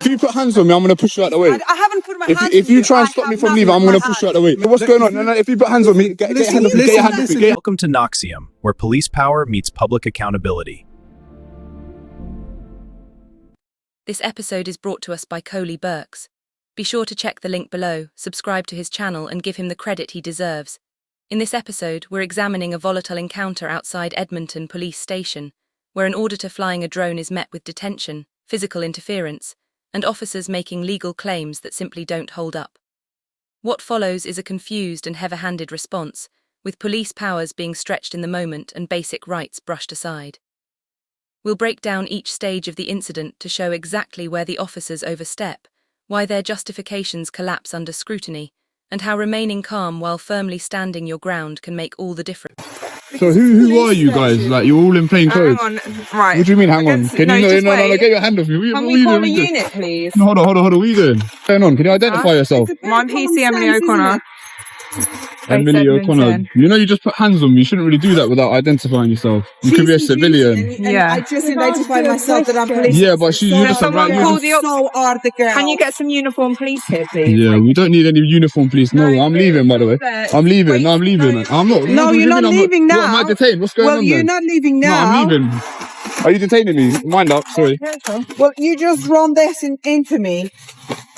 you put hands on me, I'm going to push you out the way. I haven't put my hands on you. If you try and stop me from leaving, I'm going to push you out the way. What's going on? No, if you put hands on me, get your hand off me. Get your hand off me. Welcome to Noxium, where police power meets public accountability. This episode is brought to us by Coley Burks. Be sure to check the link below, subscribe to his channel and give him the credit he deserves. In this episode, we're examining a volatile encounter outside Edmonton Police Station, where an auditor flying a drone is met with detention, physical interference, and officers making legal claims that simply don't hold up. What follows is a confused and heavy-handed response, with police powers being stretched in the moment and basic rights brushed aside. We'll break down each stage of the incident to show exactly where the officers overstep, why their justifications collapse under scrutiny, and how remaining calm while firmly standing your ground can make all the difference. So who are you guys? Like, you're all in plain clothes. Hang on, right. What do you mean, hang on? Can you no, get your hand off me. Can we call a unit, please? No, hold on. What are you doing? What's going on? Can you identify yourself? I'm PC Emily O'Connor. Emily O'Connor. You know you just put hands on me. You shouldn't really do that without identifying yourself. You could be a civilian. Yeah. I just identified myself that I'm police. Yeah, but you're just a right. So are the girls. Can you get some uniform police here, please? Yeah, we don't need any uniform police. No, I'm leaving, by the way. I'm leaving. No, I'm leaving. I'm not. No, you're not leaving now. What, am I detained? What's going on? Well, you're not leaving now. No, I'm leaving. Are you detaining me? Mind up, sorry. Well, you just run this into me.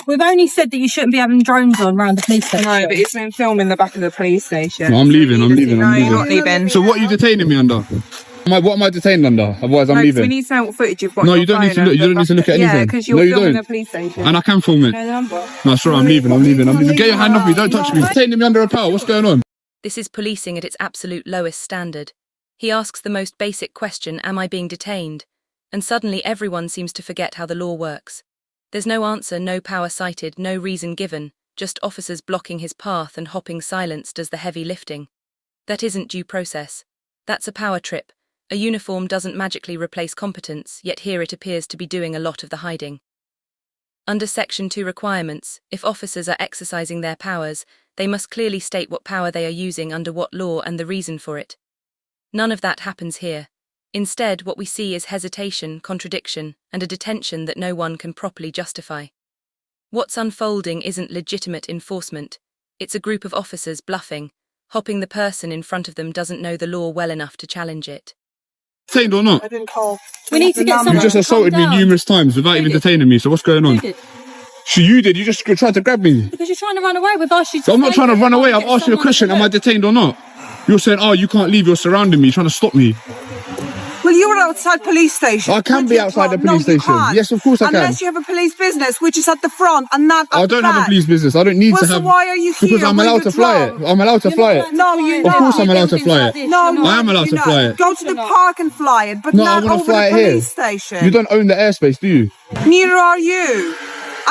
We've only said that you shouldn't be having drones on around the police station. No, but it's been filmed in the back of the police station. No, I'm leaving. No, you're not leaving. So what are you detaining me under? What am I detained under? Otherwise, I'm leaving. We need to know what footage you've got. No, you don't need to look. You don't need to look at anything. Yeah, because you're filming the police station. And I can film it. No, sorry, I'm leaving. Get your hand off me. Don't touch me. Detaining me under a power. What's going on? This is policing at its absolute lowest standard. He asks the most basic question, am I being detained? And suddenly everyone seems to forget how the law works. There's no answer, no power cited, no reason given, just officers blocking his path and hopping silence does the heavy lifting. That isn't due process. That's a power trip. A uniform doesn't magically replace competence, yet here it appears to be doing a lot of the hiding. Under Section 2 requirements, if officers are exercising their powers, they must clearly state what power they are using under what law and the reason for it. None of that happens here. Instead, what we see is hesitation, contradiction, and a detention that no one can properly justify. What's unfolding isn't legitimate enforcement. It's a group of officers bluffing, hoping the person in front of them doesn't know the law well enough to challenge it. Detained or not? I didn't call. We need to get someone. You just assaulted me numerous times without even detaining me, so what's going on? You did. You just tried to grab me. Because you're trying to run away. We've asked you to. So I'm not trying to run away. I've asked you a question. Am I detained or not? You're saying, oh, you can't leave. You're surrounding me. You're trying to stop me. Well, you were outside police station. I can be outside the police station. Yes, of course I can. Unless you have a police business, which is at the front and not at the back. I don't have a police business. I don't need to have. So why are you here? Because I'm allowed to fly it. I'm allowed to fly it. No, you're not. Of course I'm allowed to fly it. No, I am allowed to fly it. Go to the park and fly it, but No, I not want to over fly the it here. police station. You don't own the airspace, do you? Neither are you.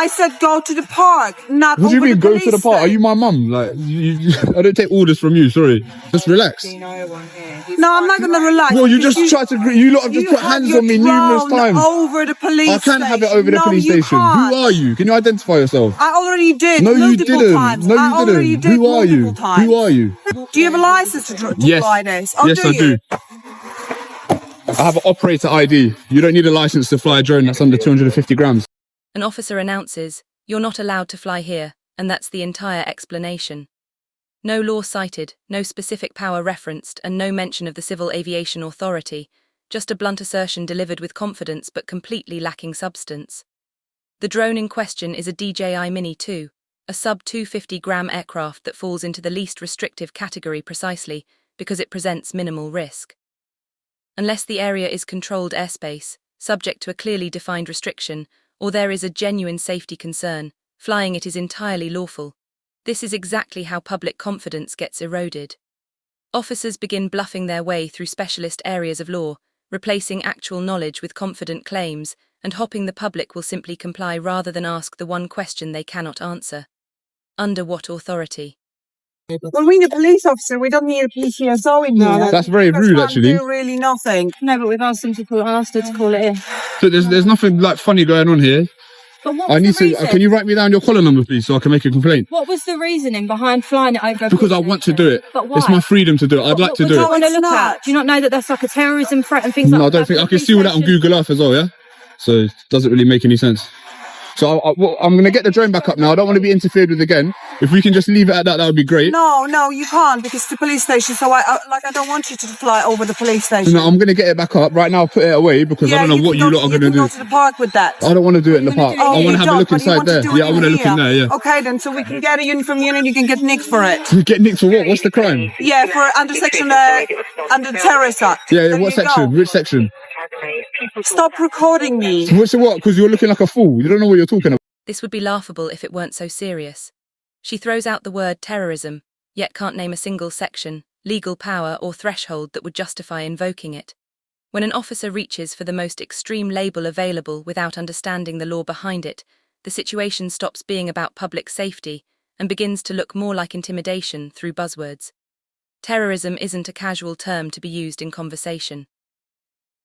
I said go to the park, not What do you over mean, the go to the park? Are you my mum? Like, I don't take orders from you, sorry. Just relax. No, I'm not going to relax. Well, you just tried to, you lot have just put hands on me numerous times. Over the police I can't have it over the station. police station. Can't. Who are you? Can you identify yourself? I already did. No, you multiple didn't. Times. No, I you already didn't. did Who are you? multiple times. Who are you? Do you have a license to fly this? Oh, Yes, I do. I have an operator ID. You don't need a license to fly a drone that's under 250 grams. An officer announces, you're not allowed to fly here, and that's the entire explanation. No law cited, no specific power referenced, and no mention of the Civil Aviation Authority, just a blunt assertion delivered with confidence but completely lacking substance. The drone in question is a DJI Mini 2, a sub-250-gram aircraft that falls into the least restrictive category precisely because it presents minimal risk. Unless the area is controlled airspace, subject to a clearly defined restriction, or there is a genuine safety concern, flying it is entirely lawful. This is exactly how public confidence gets eroded. Officers begin bluffing their way through specialist areas of law, replacing actual knowledge with confident claims, and hoping the public will simply comply rather than ask the one question they cannot answer. Under what authority? Well, we need a police officer. We don't need a PCSO in here. No, that's very rude, actually. Do really nothing. No, but we've asked them to asked her to call it in. So there's nothing like funny going on here. But what I was need the to. reason? Can you write me down your collar number, please, so I can make a complaint? What was the reasoning behind flying it over? Because I want to do it. But why? It's my freedom to do it. I'd like to do What it. want to look at? Do you not know that that's like a terrorism threat and things like that? No, I don't think I can see all that on Google Earth as well. Yeah. So it doesn't really make any sense. So I'm going to get the drone back up now. I don't want to be interfered with again. If we can just leave it at that, that would be great. No, you can't because it's the police station. So I don't want you to fly over the police station. No, I'm going to get it back up right now. Put it away because I don't know what you lot are going to do. Go to the park with that. I don't want to do it in the park. I want to have a look inside there. Yeah, I want to look in there. Yeah. Okay, then. So we can get a uniform unit. You can get nicked for it. You get nicked for what? What's the crime? Yeah, for under terrorist act. Yeah. What section? Which section? Stop recording me. So what's the what? Because you're looking like a fool. You don't know what you're talking about. This would be laughable if it weren't so serious. She throws out the word terrorism, yet can't name a single section, legal power or threshold that would justify invoking it. When an officer reaches for the most extreme label available without understanding the law behind it, the situation stops being about public safety and begins to look more like intimidation through buzzwords. Terrorism isn't a casual term to be used in conversation.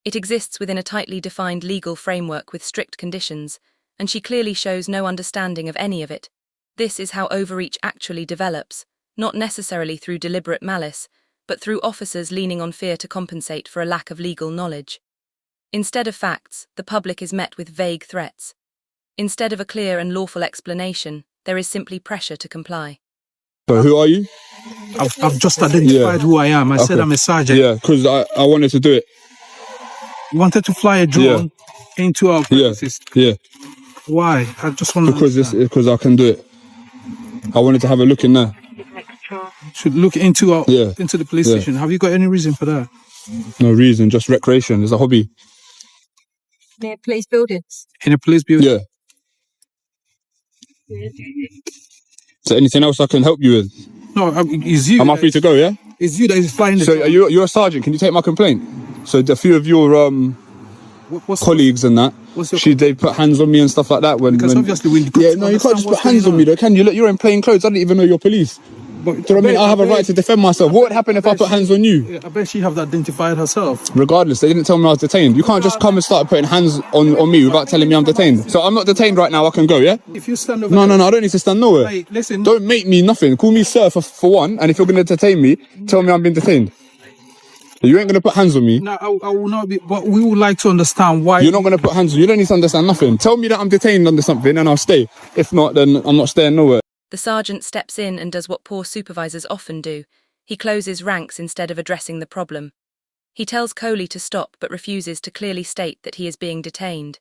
It exists within a tightly defined legal framework with strict conditions, and she clearly shows no understanding of any of it. This is how overreach actually develops, not necessarily through deliberate malice, but through officers leaning on fear to compensate for a lack of legal knowledge. Instead of facts, the public is met with vague threats. Instead of a clear and lawful explanation, there is simply pressure to comply. So who are you? I've just identified who I am. I said I'm a sergeant. Yeah, because I wanted to do it. You wanted to fly a drone into our premises. Yeah. Why? I just want to because I can do it. I wanted to have a look in there. Should look into the police station. Have you got any reason for that? No reason, just recreation. It's a hobby. Near police buildings. In a police building? Yeah. Is there anything else I can help you with? No, it's you. Am I free to go, yeah? It's you that is flying the So drone. you're a sergeant. Can you take my complaint? So a few of your colleagues and that, they put hands on me and stuff like that. Obviously we you can't just put hands on me though, can you? Look, you're in plain clothes. I didn't even know you're police. But, do you know what I mean? I have a right to defend myself. What would happen if I put hands on you? I bet she have identified herself. Regardless, they didn't tell me I was detained. You can't just come and start putting hands on me without telling me I'm detained. So I'm not detained right now, I can go, yeah? If you stand over No, I don't need to stand nowhere. Hey, listen. Don't make me nothing. Call me sir for one, and if you're going to detain me, tell me I'm being detained. You ain't going to put hands on me. No, I will not be, but we would like to understand why. You're not going to put hands on me. You don't need to understand nothing. Tell me that I'm detained under something and I'll stay. If not, then I'm not staying nowhere. The sergeant steps in and does what poor supervisors often do. He closes ranks instead of addressing the problem. He tells Coley to stop but refuses to clearly state that he is being detained.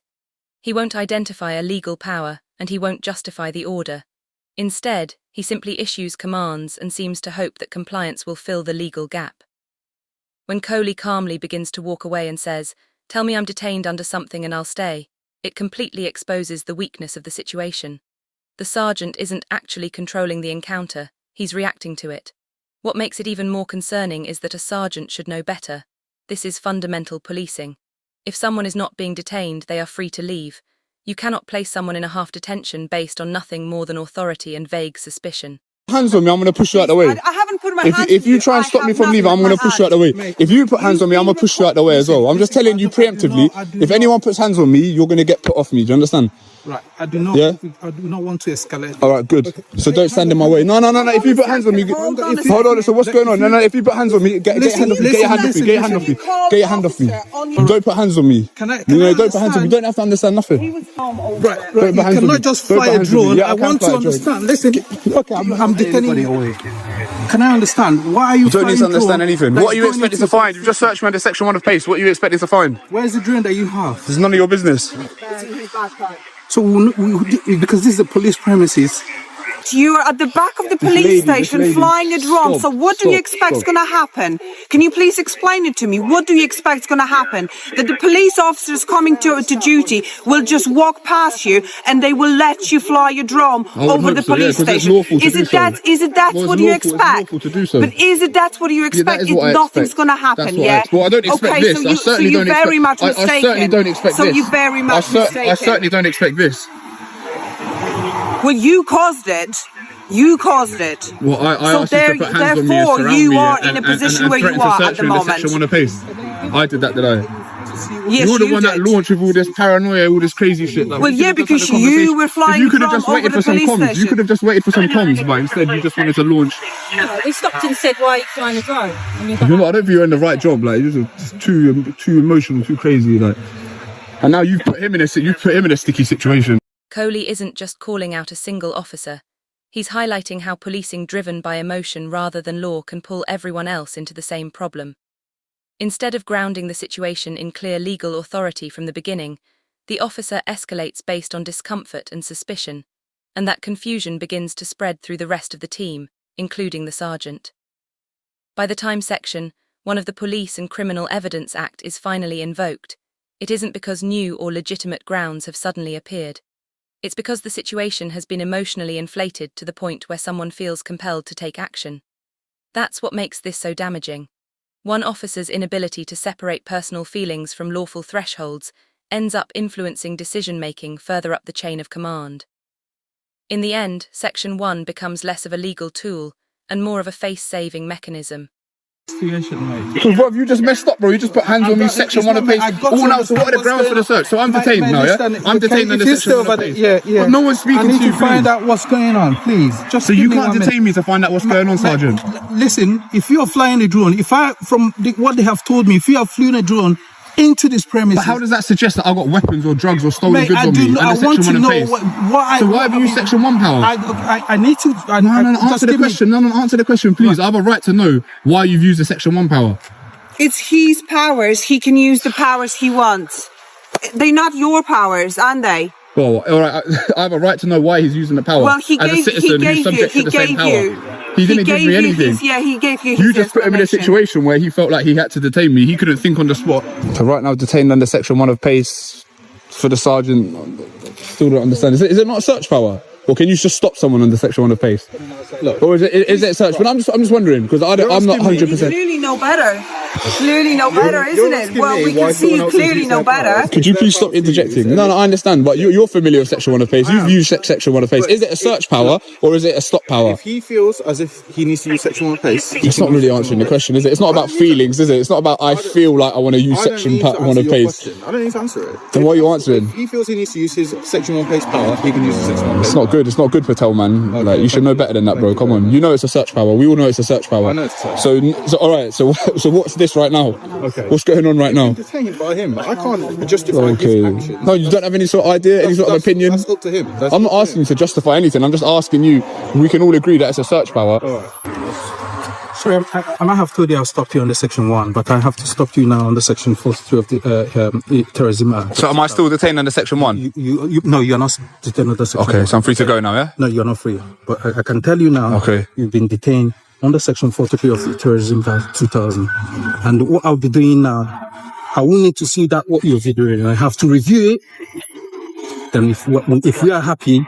He won't identify a legal power and he won't justify the order. Instead, he simply issues commands and seems to hope that compliance will fill the legal gap. When Coley calmly begins to walk away and says, "Tell me I'm detained under something and I'll stay," it completely exposes the weakness of the situation. The sergeant isn't actually controlling the encounter, he's reacting to it. What makes it even more concerning is that a sergeant should know better. This is fundamental policing. If someone is not being detained, they are free to leave. You cannot place someone in a half detention based on nothing more than authority and vague suspicion. Hands on me, I'm going to push you out the way. I haven't put my hands on you. If you try and stop me from leaving, I'm going to push you out the way. If you put hands on me, I'm going to push you out the way as well. I'm just telling you preemptively, if anyone puts hands on me, you're going to get put off me. Do you understand? Right, I do not want to escalate. All right, good. So don't stand in my way. No. If you put hands on me, hold on. So what's going on? No. If you put hands on me, get your hand off me. Get your hand off me. Get your hand off me. Get your hand off me. Don't put hands on me. Don't put hands on me. You don't have to understand nothing. Right. You cannot just fly a drone. I want to understand. Listen. Okay, I'm detaining you. Can I understand? Why are you? You don't need to understand anything. What are you expecting to find? You've just searched me under Section 1 of PACE. What are you expecting to find? Where's the drone that you have? This is none of your business. So, because this is a police premises. You are at the back of the police station flying a drone. So what do you expect is going to happen? Can you please explain it to me? What do you expect is going to happen? That the police officers coming to duty will just walk past you and they will let you fly your drone over the police station? Is it that what you expect? But is it that's what you expect? Nothing's going to happen, yeah? Well, I don't expect this. I certainly don't expect. Very much mistaken. I certainly don't expect this. So you very much mistaken. I certainly don't expect this. Well, you caused it. You caused it. Well, I asked you to put hands on me and surround me you are in a position where you are at the moment. Section 1 of PACE. I did that, did I? Yes, you're the one that launched with all this paranoia, all this crazy shit. Like, well, yeah, because you were flying from over the police station. You could have just waited for some comms, but instead you just wanted to launch. No, we stopped and said, "Why are you flying a drone?" You know, I don't think you're in the right job. Like, you're just too emotional, too crazy. Like, and now you've put him in a sticky situation. Coley isn't just calling out a single officer. He's highlighting how policing driven by emotion rather than law can pull everyone else into the same problem. Instead of grounding the situation in clear legal authority from the beginning, the officer escalates based on discomfort and suspicion, and that confusion begins to spread through the rest of the team, including the sergeant. By the time Section 1 of the Police and Criminal Evidence Act is finally invoked, it isn't because new or legitimate grounds have suddenly appeared. It's because the situation has been emotionally inflated to the point where someone feels compelled to take action. That's what makes this so damaging. One officer's inability to separate personal feelings from lawful thresholds ends up influencing decision-making further up the chain of command. In the end, Section 1 becomes less of a legal tool and more of a face-saving mechanism. Because what have you just messed up, bro? You just put hands on me, Section 1 of pace. All now, so what are the grounds for the search? So I'm detained now, yeah? I'm detained under Section 1 of pace. Yeah. But no one's speaking to you, I need to find out what's going on, please. Just so you can't detain me to find out what's going on, Sergeant? Listen, if you're flying a drone, what they have told me, if you have flown a drone into this premises... But how does that suggest that I've got weapons or drugs or stolen goods on me? I want to know so why have you used Section 1 power? I need to... Answer the question. Answer the question, please. I have a right to know why you've used the Section 1 power. It's his powers. He can use the powers he wants. They're not your powers, aren't they? Well, all right. I have a right to know why he's using the power. Well, he gave you. He didn't give me anything. He gave you. You just put him in a situation where he felt like he had to detain me. He couldn't think on the spot. So right now, detained under Section 1 of pace for the sergeant. Still don't understand. Is it not search power? Or can you just stop someone under Section 1 of pace? Look, or is it search? But I'm just wondering because I'm not 100%. You clearly know better. Clearly know better, isn't it? Well, we can see you clearly know better. Could you please stop interjecting? No, I understand, but you're familiar with Section 1 of pace. You've used Section 1 of pace. Is it a search power or is it a stop power? If he feels as if he needs to use Section 1 of pace, it's not really answering the question, is it? It's not about feelings, is it? It's not about I feel like I want to use Section 1 of pace. I don't need to answer it. Then what are you answering? If he feels he needs to use his Section 1 pace power, he can use his Section 1 pace. It's not good. It's not good, Patel, man. Like you should know better than that, bro. Come on. You know it's a search power. We all know it's a search power. I know it's a search. So all right. So what's this right now? Okay. What's going on right now? I'm detained by him. I can't justify his actions. No, you don't have any sort of idea, any sort of opinion. That's up to him. I'm not asking you to justify anything. I'm just asking you. We can all agree that it's a search power. All right. Sorry, I might have told you I'll stop you on the Section 1, but I have to stop you now on the Section 42 of the Terrorism Act. So am I still detained under Section 1? No, you're not detained under Section 1. Okay, so I'm free to go now, yeah? No, you're not free. But I can tell you now, okay, you've been detained under Section 43 of the Terrorism Act 2000. And what I'll be doing now, I will need to see that what you're videoing. I have to review it. Then if we are happy,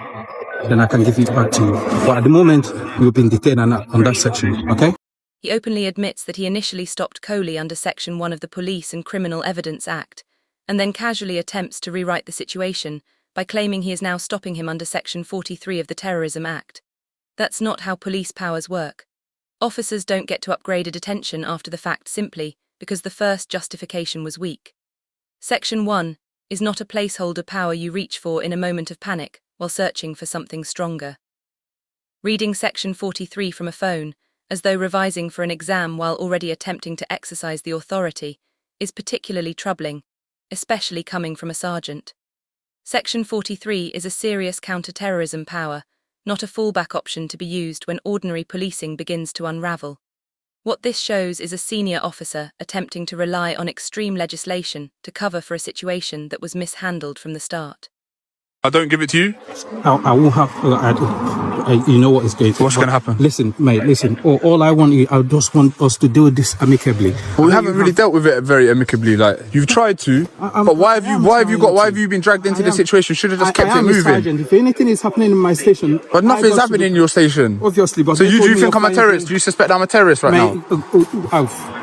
then I can give it back to you. But at the moment, you've been detained on that section, okay? He openly admits that he initially stopped Coley under Section 1 of the Police and Criminal Evidence Act, and then casually attempts to rewrite the situation by claiming he is now stopping him under Section 43 of the Terrorism Act. That's not how police powers work. Officers don't get to upgrade a detention after the fact simply because the first justification was weak. Section 1 is not a placeholder power you reach for in a moment of panic while searching for something stronger. Reading Section 43 from a phone, as though revising for an exam while already attempting to exercise the authority, is particularly troubling, especially coming from a sergeant. Section 43 is a serious counter-terrorism power, not a fallback option to be used when ordinary policing begins to unravel. What this shows is a senior officer attempting to rely on extreme legislation to cover for a situation that was mishandled from the start. I don't give it to you? I won't have... you know what is going to... What's going to happen? Listen, mate, listen. All I just want us to do this amicably. Well, we haven't really dealt with it very amicably. Like you've tried to, but why have you been dragged into this situation? Should have just kept it moving. Sergeant. If anything is happening in my station, but nothing's happening in your station. Obviously, but so do you think I'm a terrorist? Do you suspect I'm a terrorist right now?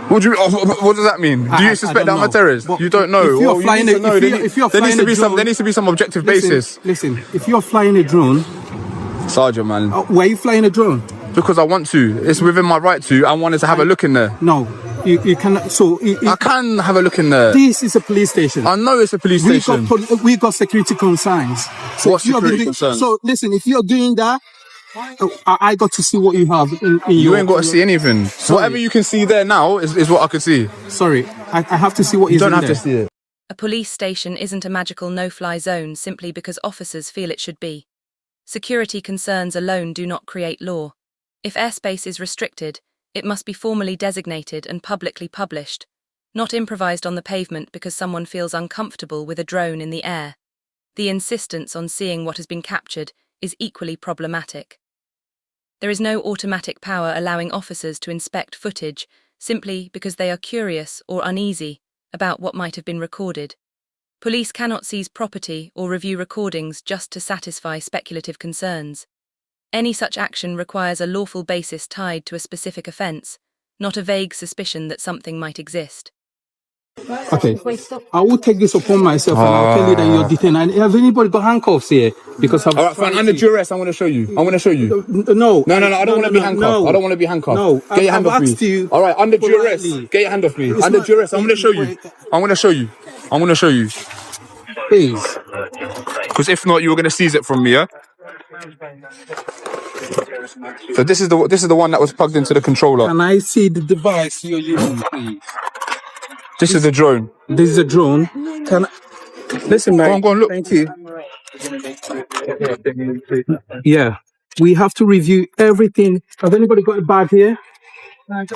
What does that mean? Do you suspect I'm a terrorist? You don't know. There needs to be some objective basis. Listen, if you're flying a drone, Sergeant, man. Why are you flying a drone? Because I want to. It's within my right to. I wanted to have a look in there. No, you cannot. I can have a look in there. This is a police station. I know it's a police station. We got security concerns. What security concerns? So listen, if you're doing that, I got to see what you have in you ain't got to see anything. Sorry. Whatever you can see there now is what I can see. Sorry, I have to see what you don't have to see it. A police station isn't a magical no-fly zone simply because officers feel it should be. Security concerns alone do not create law. If airspace is restricted, it must be formally designated and publicly published, not improvised on the pavement because someone feels uncomfortable with a drone in the air. The insistence on seeing what has been captured is equally problematic. There is no automatic power allowing officers to inspect footage simply because they are curious or uneasy about what might have been recorded. Police cannot seize property or review recordings just to satisfy speculative concerns. Any such action requires a lawful basis tied to a specific offence, not a vague suspicion that something might exist. Okay, I will take this upon myself and I'll tell you that you're detained. And have anybody got handcuffs here? Because I've All right, fine. Under duress, I want to show you. I want to show you. No, No, I don't want to be handcuffed. no. I don't want to be handcuffed. No, Get your hand I've off me. asked you All right, under duress. politely. Get your hand off me. It's Under not- duress, I'm going to show you. I'm going to show you. I'm going to show you. Please. Because if not, you were going to seize it from me, yeah? So this is the one that was plugged into the controller. Can I see the device you're using, please? This is the drone. This is a drone. Can I... Listen, mate. Go on, look. Thank you. Yeah. We have to review everything. Has anybody got a bag here? What do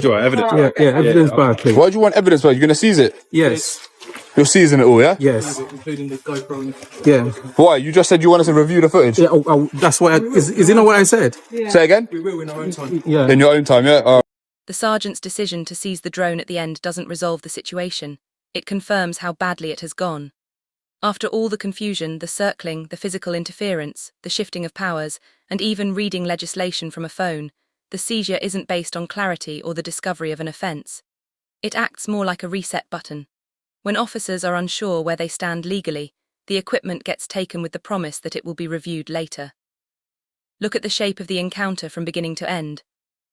you want? Evidence? Yeah, evidence bag, please. Why do you want evidence? You're going to seize it? Yes. You're seizing it all, yeah? Yes. Yeah. Why? You just said you wanted to review the footage. Yeah. That's what. Is it not what I said? Say again? We will in our own time. Yeah. In your own time, yeah? The sergeant's decision to seize the drone at the end doesn't resolve the situation. It confirms how badly it has gone. After all the confusion, the circling, the physical interference, the shifting of powers, and even reading legislation from a phone, the seizure isn't based on clarity or the discovery of an offence. It acts more like a reset button. When officers are unsure where they stand legally, the equipment gets taken with the promise that it will be reviewed later. Look at the shape of the encounter from beginning to end.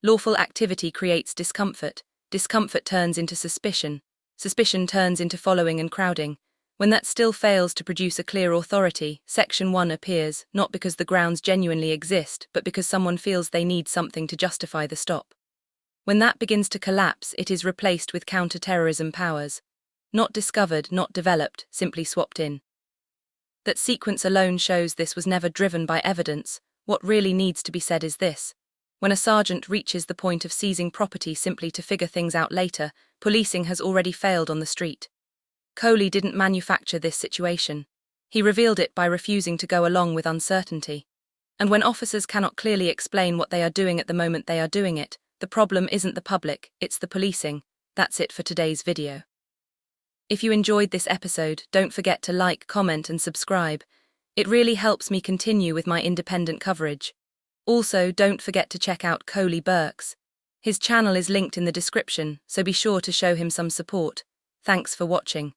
Lawful activity creates discomfort. Discomfort turns into suspicion. Suspicion turns into following and crowding. When that still fails to produce a clear authority, Section 1 appears, not because the grounds genuinely exist, but because someone feels they need something to justify the stop. When that begins to collapse, it is replaced with counter-terrorism powers. Not discovered, not developed, simply swapped in. That sequence alone shows this was never driven by evidence. What really needs to be said is this. When a sergeant reaches the point of seizing property simply to figure things out later, policing has already failed on the street. Coley didn't manufacture this situation. He revealed it by refusing to go along with uncertainty. And when officers cannot clearly explain what they are doing at the moment they are doing it, the problem isn't the public, it's the policing. That's it for today's video. If you enjoyed this episode, don't forget to like, comment and subscribe. It really helps me continue with my independent coverage. Also, don't forget to check out Coley Burks. His channel is linked in the description, so be sure to show him some support. Thanks for watching.